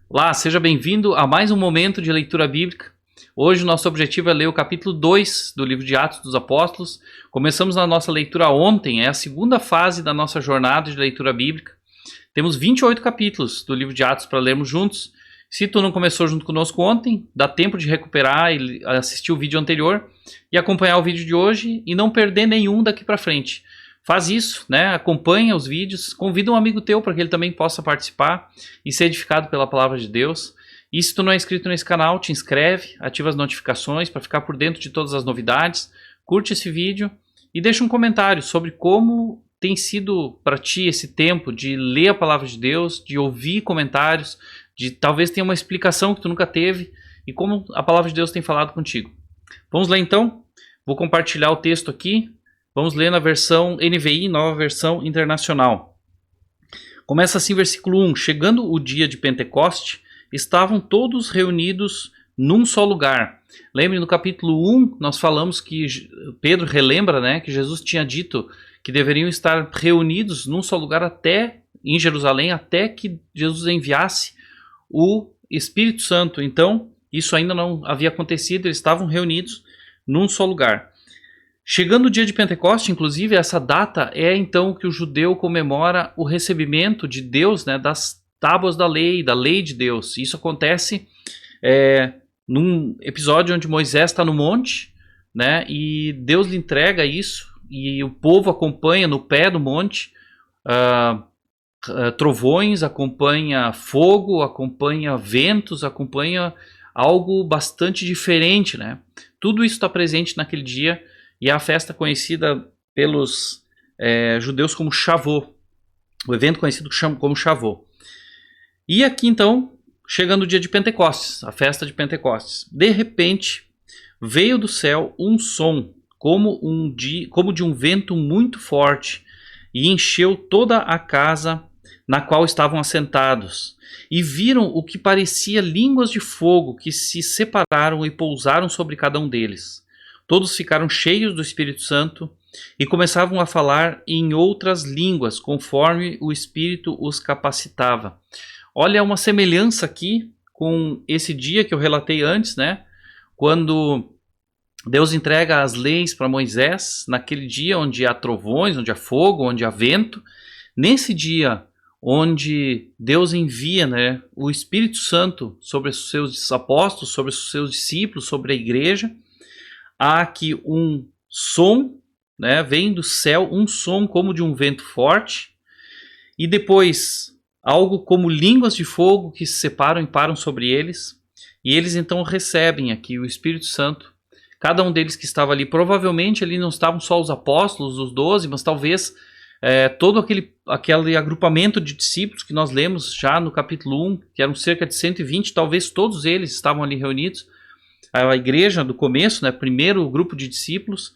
Olá, seja bem-vindo a mais um momento de leitura bíblica. Hoje o nosso objetivo é ler o capítulo 2 do livro de Atos dos Apóstolos. Começamos a nossa leitura ontem, é a segunda fase da nossa jornada de leitura bíblica. Temos 28 capítulos do livro de Atos para lermos juntos. Se tu não começou junto conosco ontem, dá tempo de recuperar e assistir o vídeo anterior e acompanhar o vídeo de hoje e não perder nenhum daqui para frente. Faz isso, né? Acompanha os vídeos, convida um amigo teu para que ele também possa participar e ser edificado pela palavra de Deus. E se tu não é inscrito nesse canal, te inscreve, ativa as notificações para ficar por dentro de todas as novidades, curte esse vídeo e deixa um comentário sobre como tem sido para ti esse tempo de ler a palavra de Deus, de ouvir comentários, de talvez tenha uma explicação que tu nunca teve e como a palavra de Deus tem falado contigo. Vamos lá então? Vou compartilhar o texto aqui. Vamos ler na versão NVI, nova versão internacional. Começa assim, versículo 1. Chegando o dia de Pentecoste, estavam todos reunidos num só lugar. Lembre, no capítulo 1, nós falamos que Pedro relembra, né, que Jesus tinha dito que deveriam estar reunidos num só lugar em Jerusalém, até que Jesus enviasse o Espírito Santo. Então, isso ainda não havia acontecido, eles estavam reunidos num só lugar. Chegando o dia de Pentecoste, inclusive, essa data é então que o judeu comemora o recebimento de Deus, né, das tábuas da lei de Deus. Isso acontece num episódio onde Moisés está no monte, né, e Deus lhe entrega isso, e o povo acompanha no pé do monte, trovões, acompanha fogo, acompanha ventos, acompanha algo bastante diferente, né? Tudo isso está presente naquele dia. E é a festa conhecida pelos judeus como Shavuot, o evento conhecido como Shavuot. E aqui então, chegando o dia de Pentecostes, a festa de Pentecostes, de repente veio do céu um som, como de um vento muito forte, e encheu toda a casa na qual estavam assentados. E viram o que parecia línguas de fogo que se separaram e pousaram sobre cada um deles. Todos ficaram cheios do Espírito Santo e começavam a falar em outras línguas, conforme o Espírito os capacitava. Olha uma semelhança aqui com esse dia que eu relatei antes, né? Quando Deus entrega as leis para Moisés, naquele dia onde há trovões, onde há fogo, onde há vento. Nesse dia onde Deus envia, né, o Espírito Santo sobre os seus apóstolos, sobre os seus discípulos, sobre a igreja, há aqui um som, né, vem do céu, um som como de um vento forte, e depois algo como línguas de fogo que se separam e param sobre eles, e eles então recebem aqui o Espírito Santo. Cada um deles que estava ali, provavelmente ali não estavam só os apóstolos, os 12, mas talvez todo aquele agrupamento de discípulos que nós lemos já no capítulo 1, que eram cerca de 120, talvez todos eles estavam ali reunidos, a igreja do começo, né, primeiro grupo de discípulos,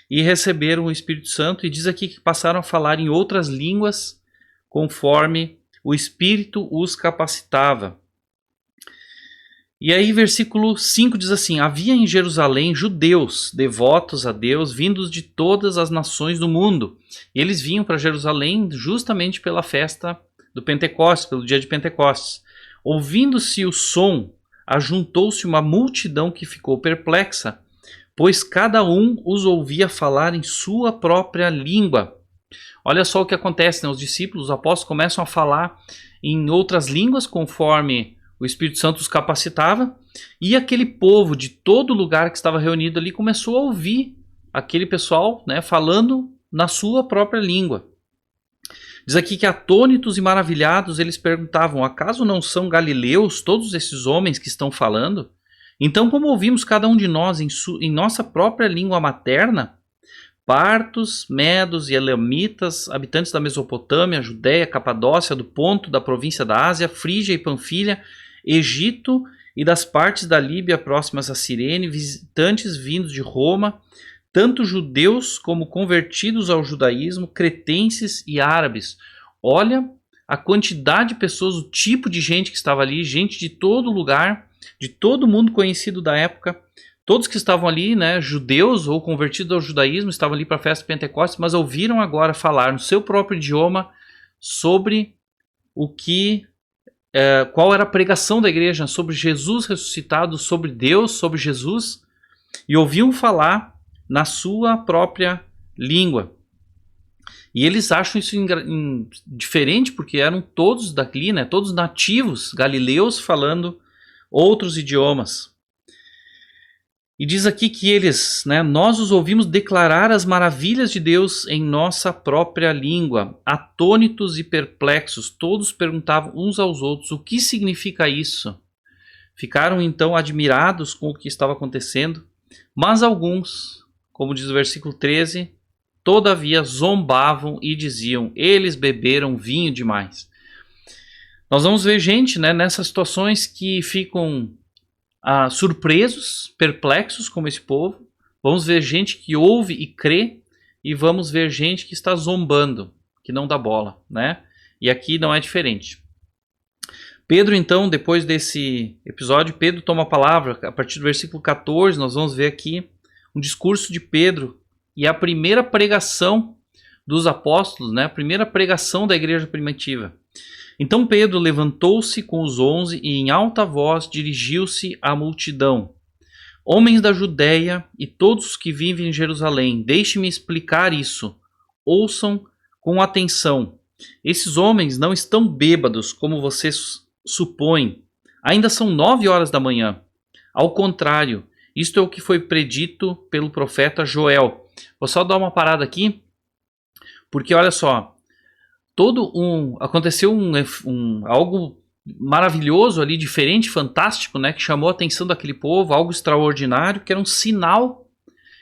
e receberam o Espírito Santo, e diz aqui que passaram a falar em outras línguas conforme o Espírito os capacitava. E aí versículo 5 diz assim: havia em Jerusalém judeus devotos a Deus, vindos de todas as nações do mundo. E eles vinham para Jerusalém justamente pela festa do Pentecostes, pelo dia de Pentecostes. Ouvindo-se o som, ajuntou-se uma multidão que ficou perplexa, pois cada um os ouvia falar em sua própria língua. Olha só o que acontece, né? Os discípulos, os apóstolos começam a falar em outras línguas conforme o Espírito Santo os capacitava, e aquele povo de todo lugar que estava reunido ali começou a ouvir aquele pessoal, né, falando na sua própria língua. Diz aqui que atônitos e maravilhados eles perguntavam: acaso não são galileus todos esses homens que estão falando? Então como ouvimos cada um de nós em nossa própria língua materna? Partos, medos e elamitas, habitantes da Mesopotâmia, Judéia, Capadócia, do Ponto, da província da Ásia, Frígia e Panfilha, Egito e das partes da Líbia próximas a Cirene, visitantes vindos de Roma, tanto judeus como convertidos ao judaísmo, cretenses e árabes. Olha a quantidade de pessoas, o tipo de gente que estava ali, gente de todo lugar, de todo mundo conhecido da época. Todos que estavam ali, né, judeus ou convertidos ao judaísmo, estavam ali para a festa de Pentecostes, mas ouviram agora falar no seu próprio idioma sobre o que qual era a pregação da igreja sobre Jesus ressuscitado, sobre Deus, sobre Jesus, e ouviam falar na sua própria língua. E eles acham isso diferente porque eram todos daqui, né, todos nativos galileus falando outros idiomas. E diz aqui que eles, né, nós os ouvimos declarar as maravilhas de Deus em nossa própria língua, atônitos e perplexos. Todos perguntavam uns aos outros o que significa isso. Ficaram então admirados com o que estava acontecendo, mas alguns, como diz o versículo 13, todavia zombavam e diziam, eles beberam vinho demais. Nós vamos ver gente, né, nessas situações que ficam surpresos, perplexos como esse povo. Vamos ver gente que ouve e crê, e vamos ver gente que está zombando, que não dá bola, né? E aqui não é diferente. Pedro, então, depois desse episódio, Pedro toma a palavra. A partir do versículo 14, nós vamos ver aqui um discurso de Pedro e a primeira pregação dos apóstolos, né? A primeira pregação da igreja primitiva. Então Pedro levantou-se com os 11 e em alta voz dirigiu-se à multidão. Homens da Judéia e todos os que vivem em Jerusalém, deixe-me explicar isso. Ouçam com atenção. Esses homens não estão bêbados, como vocês supõem. Ainda são 9 horas da manhã. Ao contrário, isto é o que foi predito pelo profeta Joel. Vou só dar uma parada aqui, porque olha só, aconteceu algo maravilhoso ali, diferente, fantástico, né, que chamou a atenção daquele povo, algo extraordinário, que era um sinal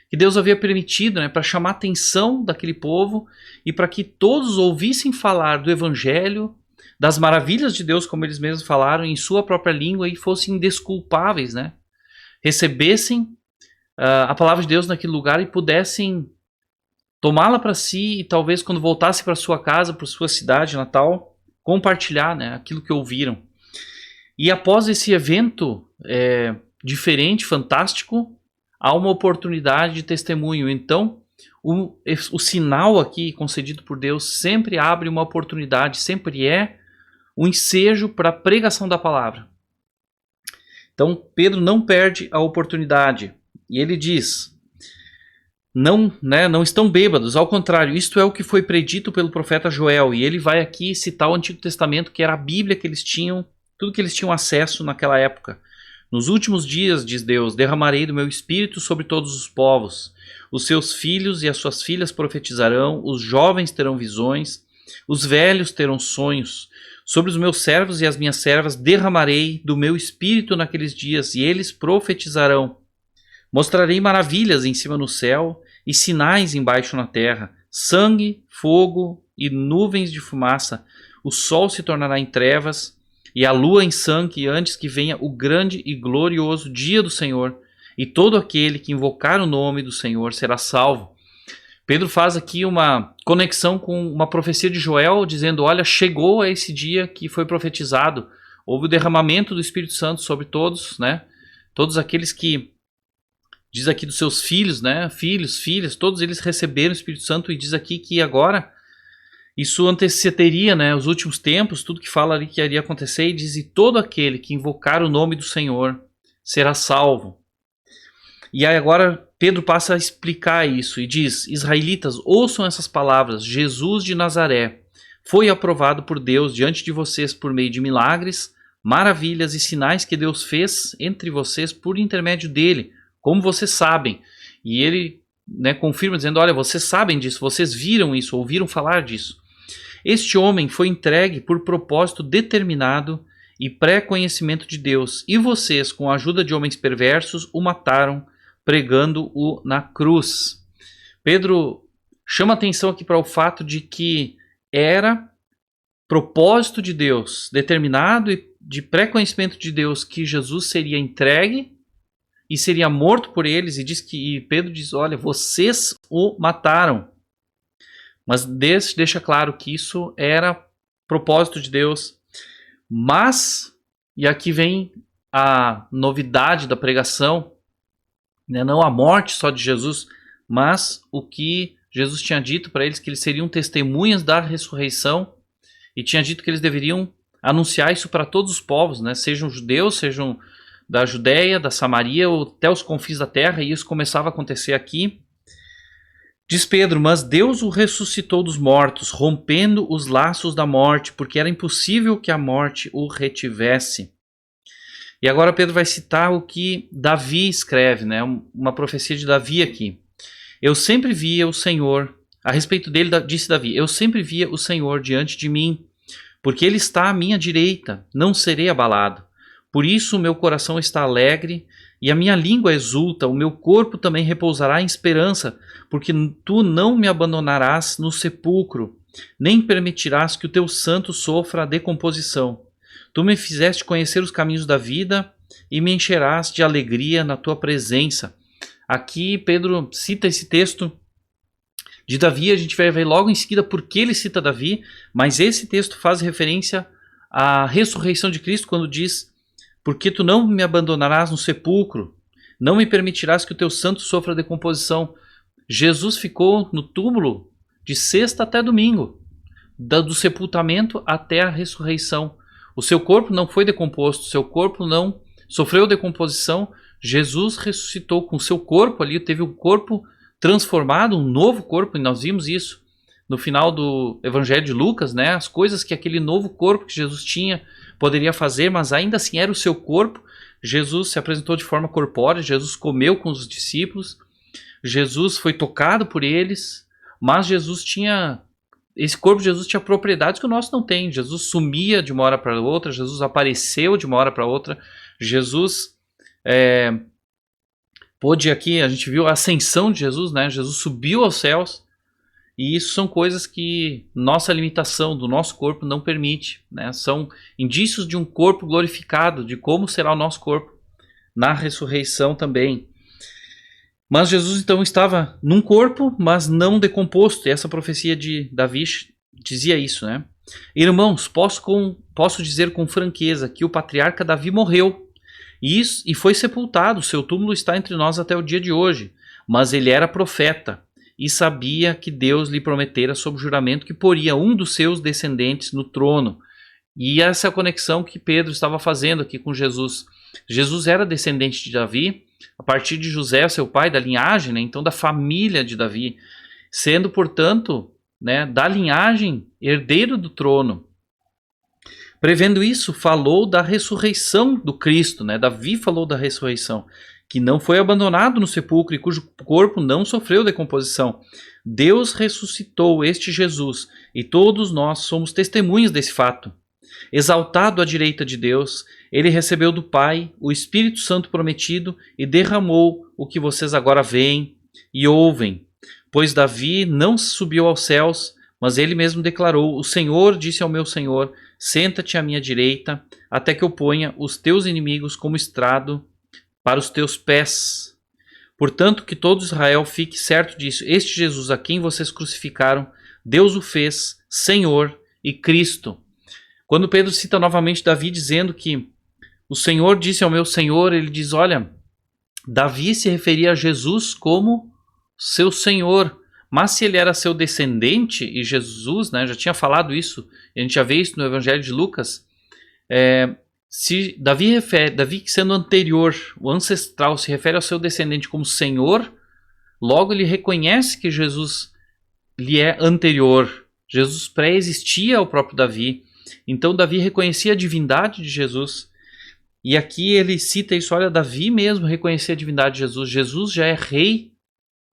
que Deus havia permitido, né, para chamar a atenção daquele povo e para que todos ouvissem falar do evangelho, das maravilhas de Deus, como eles mesmos falaram, em sua própria língua e fossem indesculpáveis, né, recebessem a palavra de Deus naquele lugar e pudessem tomá-la para si e talvez quando voltasse para sua casa, para sua cidade natal, compartilhar, né, aquilo que ouviram. E após esse evento diferente, fantástico, há uma oportunidade de testemunho. Então, o sinal aqui concedido por Deus sempre abre uma oportunidade, sempre é um ensejo para a pregação da palavra. Então, Pedro não perde a oportunidade. E ele diz... Não estão bêbados, ao contrário, isto é o que foi predito pelo profeta Joel, e ele vai aqui citar o Antigo Testamento, que era a Bíblia que eles tinham, tudo que eles tinham acesso naquela época. Nos últimos dias, diz Deus, derramarei do meu espírito sobre todos os povos. Os seus filhos e as suas filhas profetizarão, os jovens terão visões, os velhos terão sonhos. Sobre os meus servos e as minhas servas derramarei do meu espírito naqueles dias, e eles profetizarão. Mostrarei maravilhas em cima no céu e sinais embaixo na terra, sangue, fogo e nuvens de fumaça. O sol se tornará em trevas e a lua em sangue antes que venha o grande e glorioso dia do Senhor. E todo aquele que invocar o nome do Senhor será salvo. Pedro faz aqui uma conexão com uma profecia de Joel, dizendo, olha, chegou esse dia que foi profetizado. Houve o derramamento do Espírito Santo sobre todos, né? Todos aqueles que... Diz aqui dos seus filhos, né? Filhos, filhas, todos eles receberam o Espírito Santo e diz aqui que agora isso antecederia, né, os últimos tempos, tudo que fala ali que iria acontecer, e diz, e todo aquele que invocar o nome do Senhor será salvo. E aí agora Pedro passa a explicar isso e diz, israelitas, ouçam essas palavras, Jesus de Nazaré foi aprovado por Deus diante de vocês por meio de milagres, maravilhas e sinais que Deus fez entre vocês por intermédio dele, como vocês sabem. E ele, né, confirma dizendo, olha, vocês sabem disso, vocês viram isso, ouviram falar disso. Este homem foi entregue por propósito determinado e pré-conhecimento de Deus, e vocês, com a ajuda de homens perversos, o mataram, pregando-o na cruz. Pedro chama atenção aqui para o fato de que era propósito de Deus, determinado e de pré-conhecimento de Deus, que Jesus seria entregue e seria morto por eles, e Pedro diz, olha, vocês o mataram. Mas deixa claro que isso era propósito de Deus. Mas, e aqui vem a novidade da pregação, né, não a morte só de Jesus, mas o que Jesus tinha dito para eles, que eles seriam testemunhas da ressurreição, e tinha dito que eles deveriam anunciar isso para todos os povos, né? Sejam judeus, sejam da Judéia, da Samaria, ou até os confins da terra, e isso começava a acontecer aqui. Diz Pedro, mas Deus o ressuscitou dos mortos, rompendo os laços da morte, porque era impossível que a morte o retivesse. E agora Pedro vai citar o que Davi escreve, né? Uma profecia de Davi aqui. Eu sempre via o Senhor, a respeito dele disse Davi, eu sempre via o Senhor diante de mim, porque ele está à minha direita, não serei abalado. Por isso o meu coração está alegre e a minha língua exulta, o meu corpo também repousará em esperança, porque tu não me abandonarás no sepulcro, nem permitirás que o teu santo sofra a decomposição. Tu me fizeste conhecer os caminhos da vida e me encherás de alegria na tua presença. Aqui Pedro cita esse texto de Davi, a gente vai ver logo em seguida por que ele cita Davi, mas esse texto faz referência à ressurreição de Cristo quando diz: porque tu não me abandonarás no sepulcro, não me permitirás que o teu santo sofra decomposição. Jesus ficou no túmulo de sexta até domingo, do sepultamento até a ressurreição. O seu corpo não foi decomposto, o seu corpo não sofreu decomposição. Jesus ressuscitou com o seu corpo ali, teve um corpo transformado, um novo corpo, e nós vimos isso no final do Evangelho de Lucas, né? As coisas que aquele novo corpo que Jesus tinha poderia fazer, mas ainda assim era o seu corpo. Jesus se apresentou de forma corpórea, Jesus comeu com os discípulos, Jesus foi tocado por eles, mas esse corpo de Jesus tinha propriedades que o nosso não tem. Jesus sumia de uma hora para outra, Jesus apareceu de uma hora para outra, Jesus pôde aqui, a gente viu a ascensão de Jesus, né? Jesus subiu aos céus, e isso são coisas que nossa limitação do nosso corpo não permite, né? São indícios de um corpo glorificado, de como será o nosso corpo na ressurreição também. Mas Jesus então estava num corpo, mas não decomposto, e essa profecia de Davi dizia isso, né? Irmãos, posso dizer com franqueza que o patriarca Davi morreu, e foi sepultado, seu túmulo está entre nós até o dia de hoje, mas ele era profeta, e sabia que Deus lhe prometera sob juramento que poria um dos seus descendentes no trono. E essa é a conexão que Pedro estava fazendo aqui com Jesus. Jesus era descendente de Davi, a partir de José, seu pai, da linhagem, né? Então da família de Davi, sendo, portanto, né, da linhagem, herdeiro do trono. Prevendo isso, falou da ressurreição do Cristo, né? Davi falou da ressurreição, que não foi abandonado no sepulcro e cujo corpo não sofreu decomposição. Deus ressuscitou este Jesus, e todos nós somos testemunhas desse fato. Exaltado à direita de Deus, ele recebeu do Pai o Espírito Santo prometido e derramou o que vocês agora veem e ouvem. Pois Davi não subiu aos céus, mas ele mesmo declarou: o Senhor disse ao meu Senhor, senta-te à minha direita, até que eu ponha os teus inimigos como estrado para os teus pés. Portanto, que todo Israel fique certo disso. Este Jesus a quem vocês crucificaram, Deus o fez Senhor e Cristo. Quando Pedro cita novamente Davi dizendo que o Senhor disse ao meu Senhor, ele diz, olha, Davi se referia a Jesus como seu Senhor, mas se ele era seu descendente, e Jesus, né, já tinha falado isso, a gente já vê isso no Evangelho de Lucas, se Davi sendo anterior, o ancestral, se refere ao seu descendente como Senhor, logo ele reconhece que Jesus lhe é anterior. Jesus pré-existia ao próprio Davi. Então Davi reconhecia a divindade de Jesus. E aqui ele cita isso, olha, Davi mesmo reconhecia a divindade de Jesus. Jesus já é rei,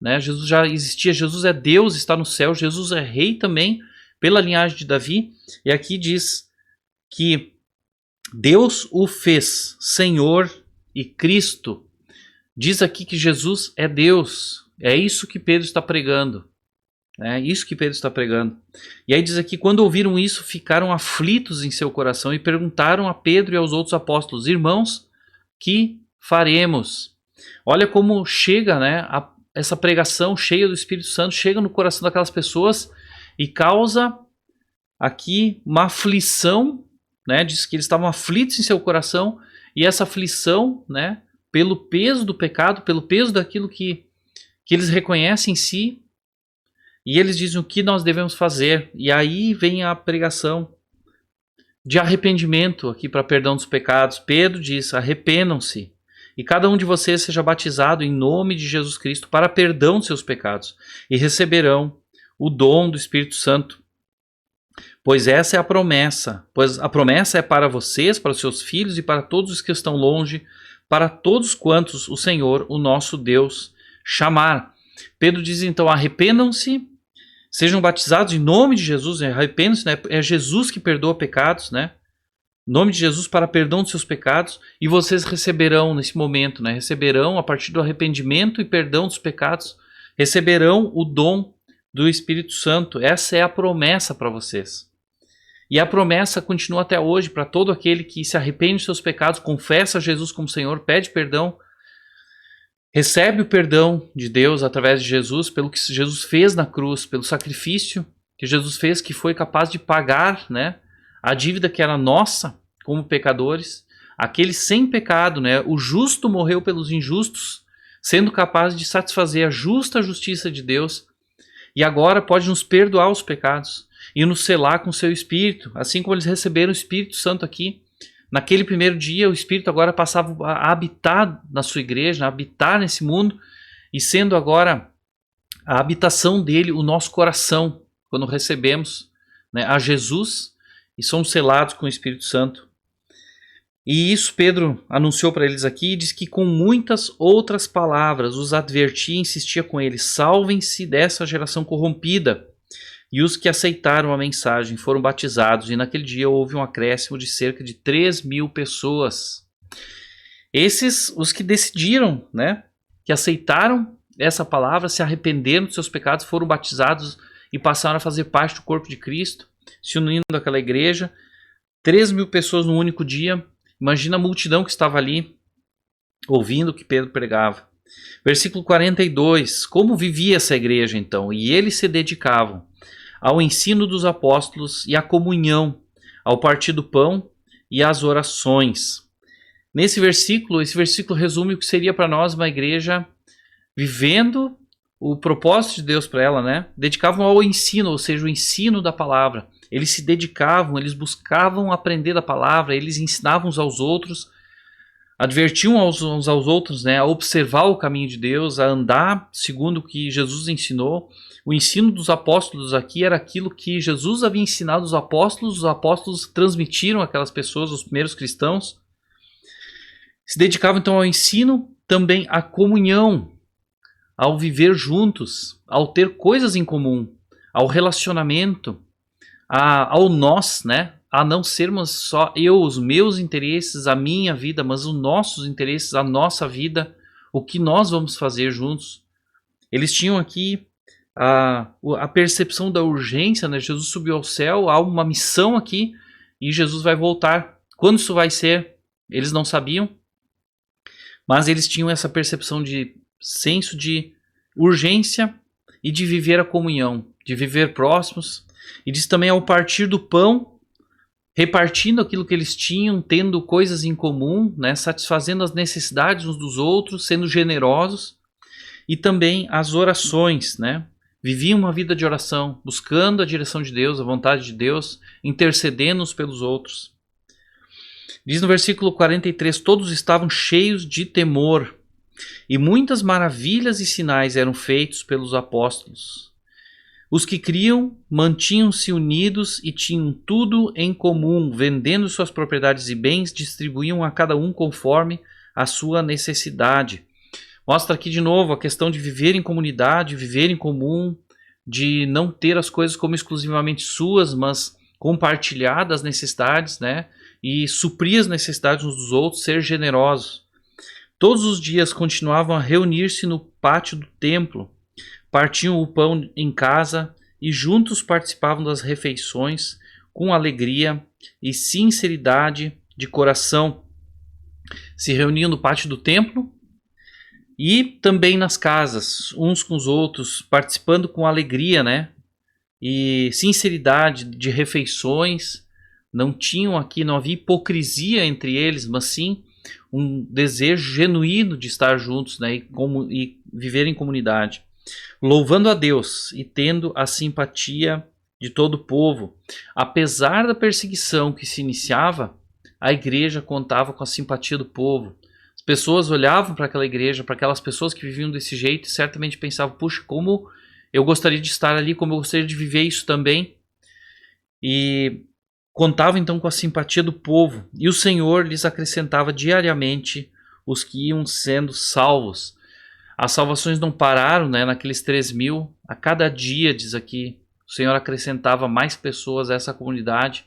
né? Jesus já existia, Jesus é Deus, está no céu. Jesus é rei também pela linhagem de Davi. E aqui diz que Deus o fez Senhor e Cristo. Diz aqui que Jesus é Deus. É isso que Pedro está pregando. É isso que Pedro está pregando. E aí diz aqui, quando ouviram isso, ficaram aflitos em seu coração e perguntaram a Pedro e aos outros apóstolos, irmãos, que faremos? Olha como chega, né, essa pregação cheia do Espírito Santo, chega no coração daquelas pessoas e causa aqui uma aflição, né, diz que eles estavam aflitos em seu coração, e essa aflição, né, pelo peso do pecado, pelo peso daquilo que eles reconhecem em si. E eles dizem o que nós devemos fazer. E aí vem a pregação. de arrependimento aqui para perdão dos pecados. Pedro diz: arrependam-se e cada um de vocês seja batizado em nome de Jesus Cristo para perdão dos seus pecados e receberão o dom do Espírito Santo. Pois essa é a promessa, pois a promessa é para vocês, para os seus filhos e para todos os que estão longe, para todos quantos o Senhor, o nosso Deus, chamar. Pedro diz então: arrependam-se, sejam batizados em nome de Jesus, arrependam-se, né? É Jesus que perdoa pecados, né? Em nome de Jesus para perdão dos seus pecados, e vocês receberão nesse momento, né? Receberão a partir do arrependimento e perdão dos pecados, receberão o dom do Espírito Santo. Essa é a promessa para vocês. E a promessa continua até hoje para todo aquele que se arrepende dos seus pecados, confessa Jesus como Senhor, pede perdão, recebe o perdão de Deus através de Jesus, pelo que Jesus fez na cruz, pelo sacrifício que Jesus fez, que foi capaz de pagar, né, a dívida que era nossa como pecadores, aquele sem pecado, né, o justo morreu pelos injustos, sendo capaz de satisfazer a justa justiça de Deus, e agora pode nos perdoar os pecados e nos selar com o seu Espírito, assim como eles receberam o Espírito Santo aqui. Naquele primeiro dia, o Espírito agora passava a habitar na sua igreja, a habitar nesse mundo, e sendo agora a habitação dele o nosso coração, quando recebemos, né, a Jesus e somos selados com o Espírito Santo. E isso Pedro anunciou para eles aqui e diz que com muitas outras palavras os advertia e insistia com eles: salvem-se dessa geração corrompida. E os que aceitaram a mensagem foram batizados, e naquele dia houve um acréscimo de cerca de 3.000 pessoas. Esses, os que decidiram, né, que aceitaram essa palavra, se arrependeram dos seus pecados, foram batizados e passaram a fazer parte do corpo de Cristo, se unindo àquela igreja. 3.000 pessoas num único dia. Imagina a multidão que estava ali, ouvindo o que Pedro pregava. Versículo 42. Como vivia essa igreja então? E eles se dedicavam ao ensino dos apóstolos e à comunhão, ao partir do pão e às orações. Esse versículo resume o que seria para nós uma igreja vivendo o propósito de Deus para ela, né? Dedicavam ao ensino, ou seja, o ensino da palavra. Eles se dedicavam, eles buscavam aprender da palavra, eles ensinavam uns aos outros, advertiam uns aos outros, né, a observar o caminho de Deus, a andar segundo o que Jesus ensinou. O ensino dos apóstolos aqui era aquilo que Jesus havia ensinado os apóstolos transmitiram àquelas pessoas, os primeiros cristãos. Se dedicavam então ao ensino, também à comunhão, ao viver juntos, ao ter coisas em comum, ao relacionamento, ao nós, né? A não sermos só eu, os meus interesses, a minha vida, mas os nossos interesses, a nossa vida, o que nós vamos fazer juntos. Eles tinham aqui a percepção da urgência, né? Jesus subiu ao céu, há uma missão aqui e Jesus vai voltar. Quando isso vai ser, eles não sabiam, mas eles tinham essa percepção de senso de urgência e de viver a comunhão, de viver próximos. E diz também ao partir do pão, repartindo aquilo que eles tinham, tendo coisas em comum, né, satisfazendo as necessidades uns dos outros, sendo generosos. E também as orações, né? Viviam uma vida de oração, buscando a direção de Deus, a vontade de Deus, intercedendo uns pelos outros. Diz no versículo 43, todos estavam cheios de temor, e muitas maravilhas e sinais eram feitos pelos apóstolos. Os que criam mantinham-se unidos e tinham tudo em comum, vendendo suas propriedades e bens, distribuíam a cada um conforme a sua necessidade. Mostra aqui de novo a questão de viver em comunidade, viver em comum, de não ter as coisas como exclusivamente suas, mas compartilhar das necessidades, né? E suprir as necessidades uns dos outros, ser generosos. Todos os dias continuavam a reunir-se no pátio do templo, partiam o pão em casa e juntos participavam das refeições com alegria e sinceridade de coração. Se reuniam no pátio do templo e também nas casas, uns com os outros, participando com alegria, né? E sinceridade de refeições. Não havia hipocrisia entre eles, mas sim um desejo genuíno de estar juntos, né? E viver em comunidade. Louvando a Deus e tendo a simpatia de todo o povo. Apesar da perseguição que se iniciava, a igreja contava com a simpatia do povo. As pessoas olhavam para aquela igreja, para aquelas pessoas que viviam desse jeito e certamente pensavam, puxa, como eu gostaria de estar ali, como eu gostaria de viver isso também. E contavam então com a simpatia do povo. E o Senhor lhes acrescentava diariamente os que iam sendo salvos. As salvações não pararam, né, naqueles 3.000. A cada dia, diz aqui, o Senhor acrescentava mais pessoas a essa comunidade.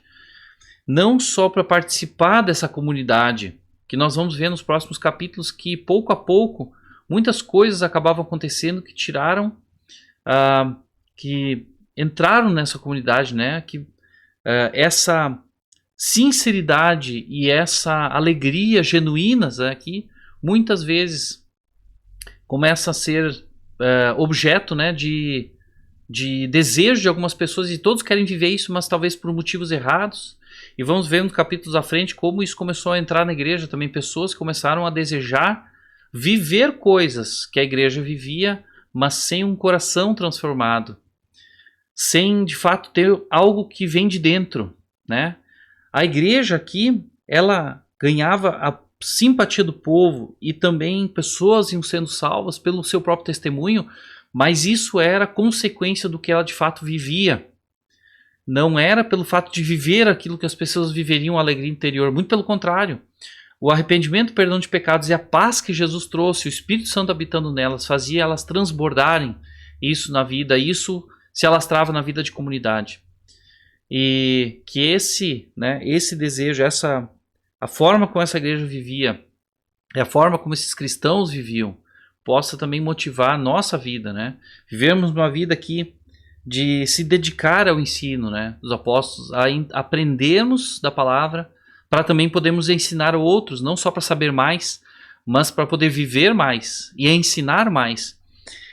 Não só para participar dessa comunidade, que nós vamos ver nos próximos capítulos que pouco a pouco muitas coisas acabavam acontecendo que tiraram, que entraram nessa comunidade, né? Que essa sinceridade e essa alegria genuínas, né, que muitas vezes começa a ser objeto, né, de desejo de algumas pessoas, e todos querem viver isso, mas talvez por motivos errados. E vamos ver nos capítulos à frente como isso começou a entrar na igreja também, pessoas que começaram a desejar viver coisas que a igreja vivia, mas sem um coração transformado, sem de fato ter algo que vem de dentro, né? A igreja aqui, ela ganhava a simpatia do povo e também pessoas iam sendo salvas pelo seu próprio testemunho, mas isso era consequência do que ela de fato vivia. Não era pelo fato de viver aquilo que as pessoas viveriam, a alegria interior. Muito pelo contrário. O arrependimento, o perdão de pecados e a paz que Jesus trouxe, o Espírito Santo habitando nelas, fazia elas transbordarem isso na vida. Isso se alastrava na vida de comunidade. E que esse desejo, a forma como essa igreja vivia, a forma como esses cristãos viviam, possa também motivar a nossa vida, né? Vivemos uma vida aqui de se dedicar ao ensino, né, dos apóstolos, a aprendermos da palavra para também podermos ensinar outros, não só para saber mais, mas para poder viver mais e ensinar mais.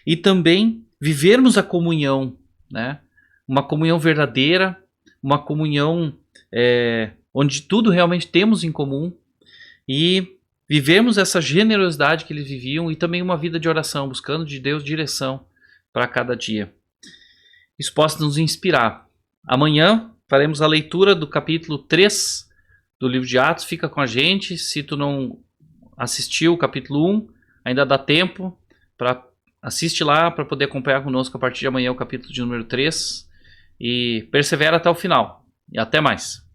E também vivermos a comunhão, né, uma comunhão verdadeira, uma comunhão onde tudo realmente temos em comum, e vivemos essa generosidade que eles viviam, e também uma vida de oração, buscando de Deus direção para cada dia. Isso possa nos inspirar. Amanhã faremos a leitura do capítulo 3 do livro de Atos. Fica com a gente. Se tu não assistiu o capítulo 1, ainda dá tempo. Assiste lá para poder acompanhar conosco a partir de amanhã o capítulo de número 3. E persevera até o final. E até mais.